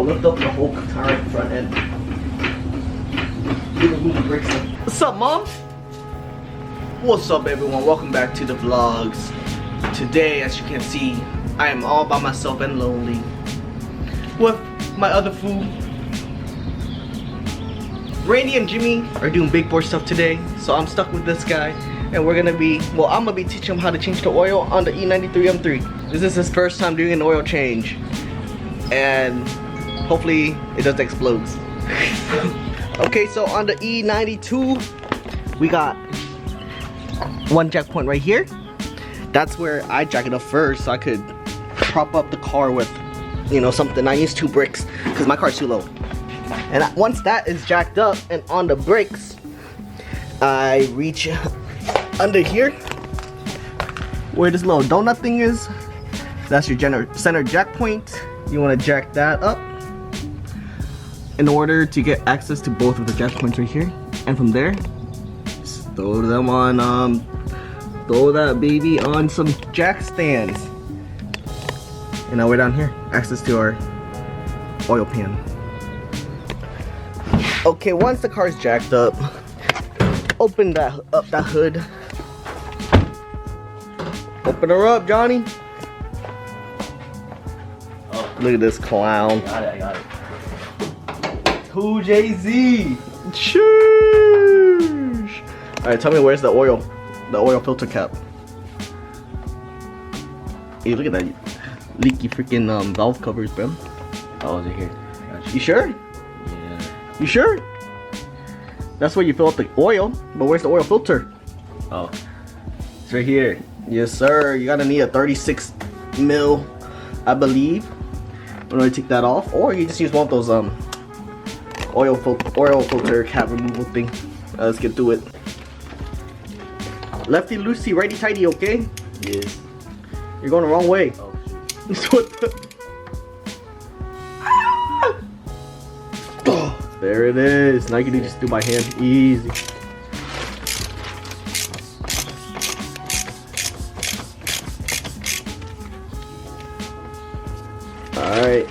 lift up the whole tire front end. Even move the brakes up. What's up, Mom? What's up, everyone? Welcome back to the vlogs. Today, as you can see, I am all by myself and lonely with my other fool. Randy and Jimmy are doing big boy stuff today, so I'm stuck with this guy, and we're gonna be, well, I'm gonna be teaching him how to change the oil on the E93 M3. This is his first time doing an oil change, and hopefully it doesn't explode. Okay, so on the E92, we got one jack point right here. That's where I jack it up first, so I could prop up the car with, you know, something. I use 2 bricks because my car's too low. And once that is jacked up and on the bricks, I reach under here where this little donut thing is. That's your center jack point. You want to jack that up in order to get access to both of the jack points right here. And from there, just throw them on, throw that baby on some jack stands. And now we're down here, access to our oil pan. Okay, once the car's jacked up, open that hood. Open her up, Johnny. Oh, look at this clown. I got it. 2JZ. Sheesh. All right, tell me where's the oil filter cap. Hey, look at that leaky freaking valve covers, bro. Oh, is it here? Gotcha. You sure? Yeah. You sure? That's where you fill up the oil, but where's the oil filter? Oh, it's right here. Yes, sir. You're gonna need a 36 mil, I believe, in order to take that off, or you just use one of those oil filter cap removal thing. Let's get to it. Lefty loosey, righty tighty, okay? Yes. You're going the wrong way. Oh, What the? Oh, there it is. Now you can just do by hand, easy. All right.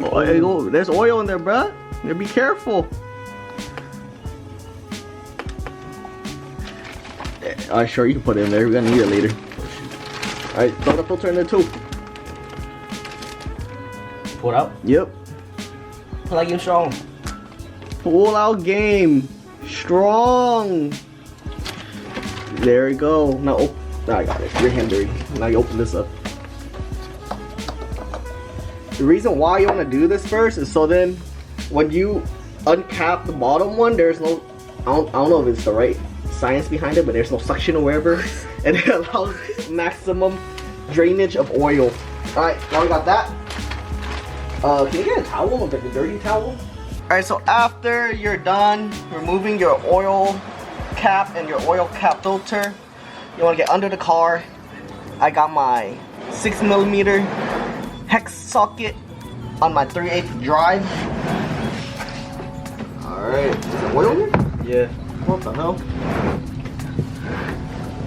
Oh, there you go. There's oil in there, bruh. You be careful. Alright, sure, you can put it in there. We're gonna need it later. Alright, throw the filter in there too. pull it out? Yep. Pull out game strong. Pull out game. Strong. There we go. Now, I got it. Your hand dirty. Now you open this up. The reason why you want to do this first is so then when you uncap the bottom one, there's no, I don't know if it's the right science behind it, but there's no suction or wherever, and it allows maximum drainage of oil. Alright, now we got that. Can you get a towel, like a dirty towel? Alright, so after you're done removing your oil cap and your oil cap filter, you want to get under the car. I got my 6mm hex socket on my 3/8 drive. Alright, is there oil here? Yeah. What the hell?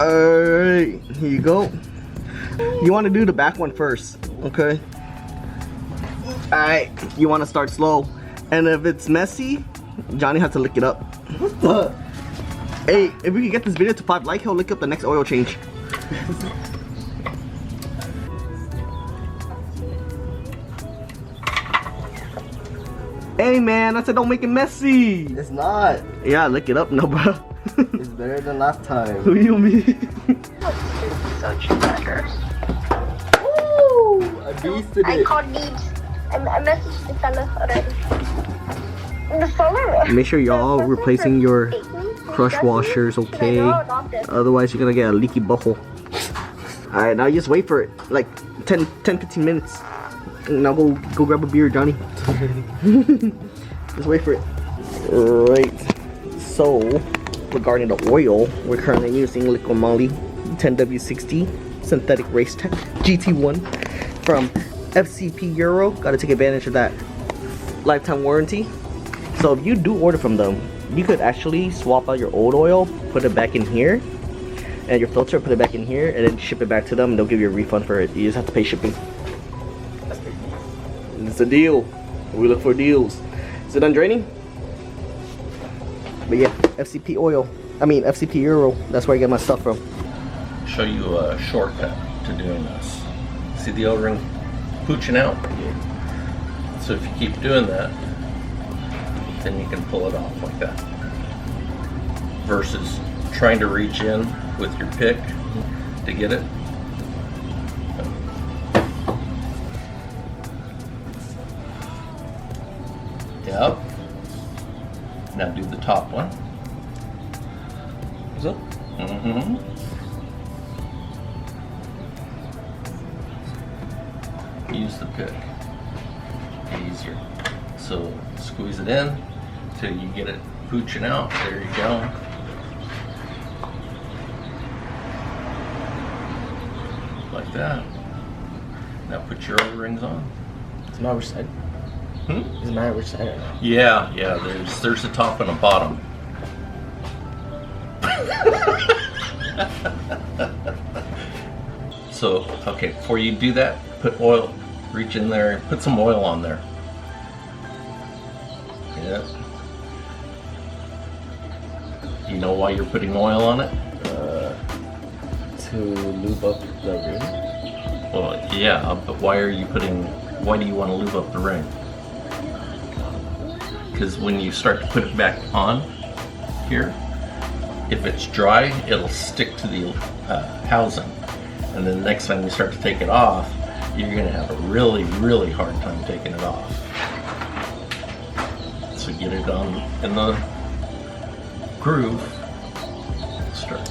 Alright, here you go. You want to do the back one first, okay? Alright, you want to start slow. And if it's messy, Johnny has to lick it up. What the? Hey, if we can get this video to 5 likes, he'll lick up the next oil change. Hey man, I said don't make it messy. It's not. Yeah, lick it up, no bro. It's better than last time. Who you mean? Such crackers. Woo! I beasted I it. called Neebs. I messaged the fella already. The fella. Make sure y'all replacing your crush washers, okay? Otherwise you're gonna get a leaky butthole. Alright, now just wait for it. Like 10-15 minutes. Now go grab a beer, Johnny. Just wait for it. Right. So, regarding the oil, we're currently using Liquid Moly 10W60 Synthetic Race Tech GT1 from FCP Euro. Gotta take advantage of that lifetime warranty. So if you do order from them, you could actually swap out your old oil, put it back in here, and your filter, put it back in here, and then ship it back to them, and they'll give you a refund for it. You just have to pay shipping. It's a deal. We look for deals. Is it done draining? But yeah, FCP oil. I mean FCP Euro. That's where I get my stuff from. Show you a shortcut to doing this. See the O-ring pooching out? Yeah. So if you keep doing that, then you can pull it off like that. Versus trying to reach in with your pick to get it. Yep. Now do the top one. Is it? Mm-hmm. Use the pick. Easier. So squeeze it in till you get it pooching out. There you go. Like that. Now put your O-rings on. It's my which side. It's my which side. Yeah, there's a top and a bottom. So, okay, before you do that, put oil, reach in there, put some oil on there. Yeah. You know why you're putting oil on it? To lube up the ring. Well, yeah, but why do you want to lube up the ring? Because when you start to put it back on here, if it's dry, it'll stick to the housing. And then the next time you start to take it off, you're going to have a really, really hard time taking it off. So get it on in the groove. Start.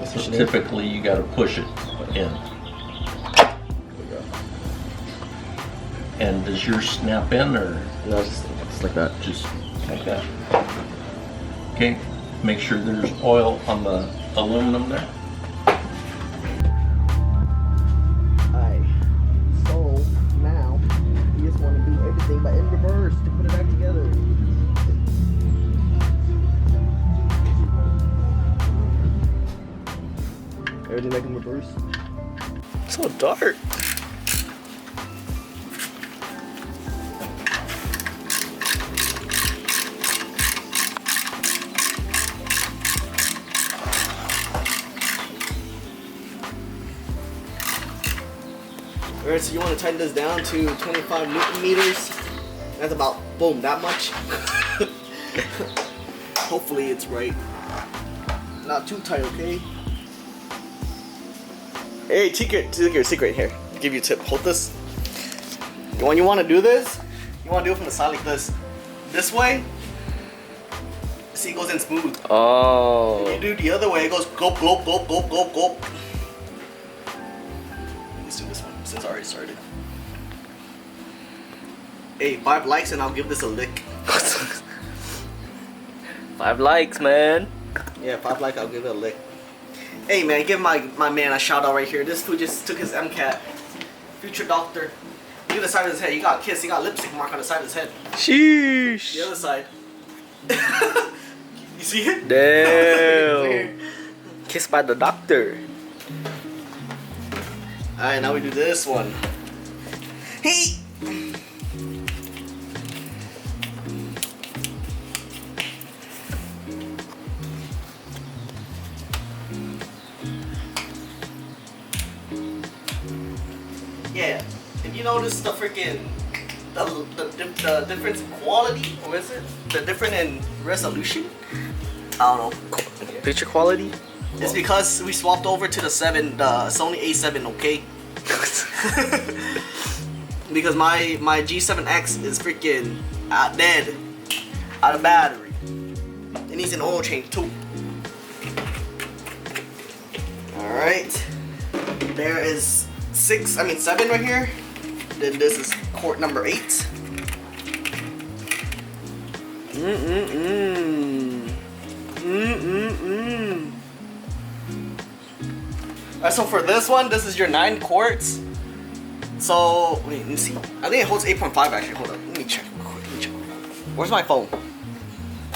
So typically you got to push it in. And does yours snap in or? No, just like that. Just like that. Okay, make sure there's oil on the aluminum there. Alright, so now you just want to do everything but in reverse to put it back together. Everything back in reverse. So dark. Alright, so you want to tighten this down to 25 Newton meters. That's about, boom, that much. Hopefully it's right. Not too tight, okay? Hey, secret here. I'll give you a tip. Hold this. When you want to do this, you want to do it from the side like this. This way, see, it goes in smooth. Oh. If you do the other way, it goes gulp, gulp, gulp, gulp, gulp, gulp. Let's do this one since I already started. Hey, 5 likes and I'll give this a lick. 5 likes, man. Yeah, 5 likes, I'll give it a lick. Hey man, give my man a shout out right here. This dude just took his MCAT. Future doctor. Look at the side of his head. He got kissed. He got lipstick mark on the side of his head. Sheesh. The other side. You see it? Damn. Kissed by the doctor. Alright, now we do this one. Hey! Yeah, if you notice the freaking the difference in quality, or is it the difference in resolution? I don't know. Picture quality? It's because we swapped over to the Sony A7, okay? Because my G7X is freaking dead, out of battery. It needs an oil change too. All right, there is 7 right here. Then this is quart number 8. Alright, so for this one, this is your 9 quarts. So wait, let me see. I think it holds 8.5 actually. Hold on, let me check real quick. Where's my phone?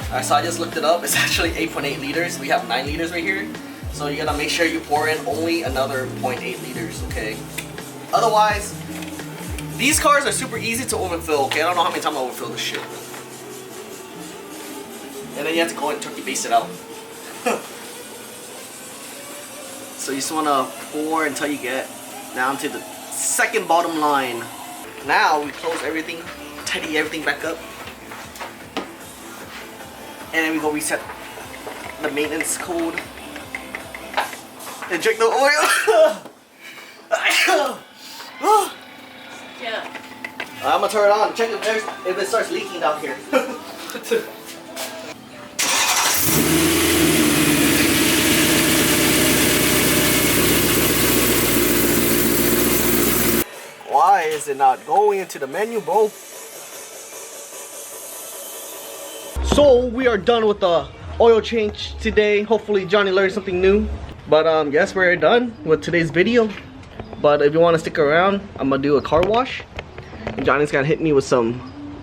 Alright, so I just looked it up. It's actually 8.8 liters. We have 9 liters right here. So you gotta make sure you pour in only another 0.8 liters, okay? Otherwise, these cars are super easy to overfill, okay? I don't know how many times I overfill this shit. And then you have to go and turkey base it out. So you just wanna pour until you get down to the second bottom line. Now we close everything, tidy everything back up. And then we go reset the maintenance code. Inject the oil. Yeah. I'm gonna turn it on. Check if it starts leaking down here. Why is it not going into the menu, bro? So we are done with the oil change today. Hopefully Johnny learned something new. But yes, we're done with today's video. But if you want to stick around, I'm gonna do a car wash. And Johnny's gonna hit me with some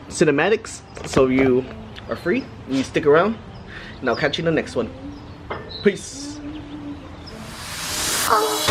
cinematics. So you are free, you stick around. And I'll catch you in the next one. Peace. Huh.